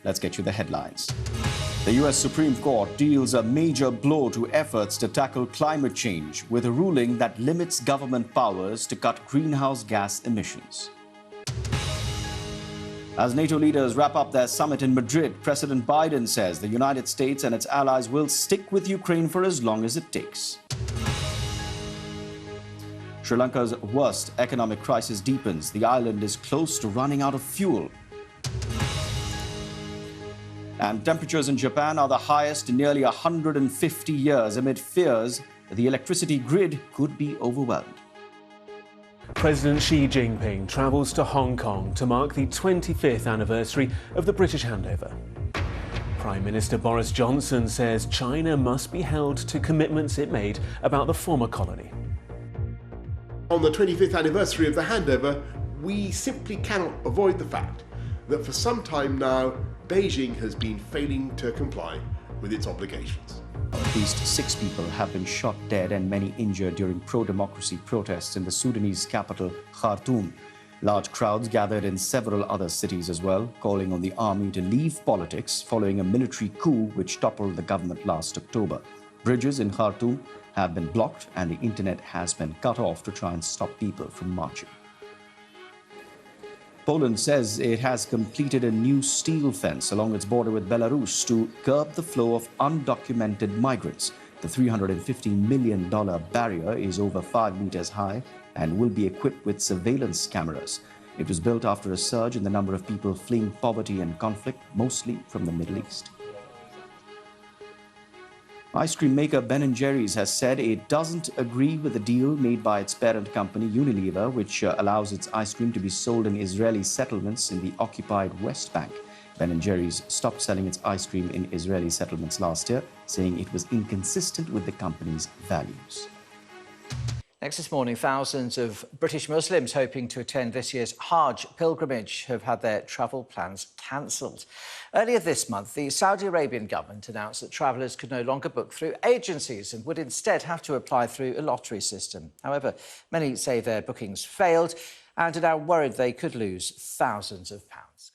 let's get you the headlines. The US Supreme Court deals a major blow to efforts to tackle climate change with a ruling that limits government powers to cut greenhouse gas emissions. As NATO leaders wrap up their summit in Madrid, President Biden says the United States and its allies will stick with Ukraine for as long as it takes. Sri Lanka's worst economic crisis deepens. The island is close to running out of fuel. And temperatures in Japan are the highest in nearly 150 years amid fears that the electricity grid could be overwhelmed. President Xi Jinping travels to Hong Kong to mark the 25th anniversary of the British handover. Prime Minister Boris Johnson says China must be held to commitments it made about the former colony. On the 25th anniversary of the handover, we simply cannot avoid the fact that for some time now, Beijing has been failing to comply with its obligations. At least 6 people have been shot dead and many injured during pro-democracy protests in the Sudanese capital, Khartoum. Large crowds gathered in several other cities as well, calling on the army to leave politics following a military coup which toppled the government last October. Bridges in Khartoum have been blocked and the internet has been cut off to try and stop people from marching. Poland says it has completed a new steel fence along its border with Belarus to curb the flow of undocumented migrants. The $350 million barrier is over 5 meters high and will be equipped with surveillance cameras. It was built after a surge in the number of people fleeing poverty and conflict, mostly from the Middle East. Ice cream maker Ben & Jerry's has said it doesn't agree with the deal made by its parent company Unilever, which allows its ice cream to be sold in Israeli settlements in the occupied West Bank. Ben & Jerry's stopped selling its ice cream in Israeli settlements last year, saying it was inconsistent with the company's values. Next this morning, thousands of British Muslims hoping to attend this year's Hajj pilgrimage have had their travel plans cancelled. Earlier this month, the Saudi Arabian government announced that travellers could no longer book through agencies and would instead have to apply through a lottery system. However, many say their bookings failed and are now worried they could lose thousands of pounds.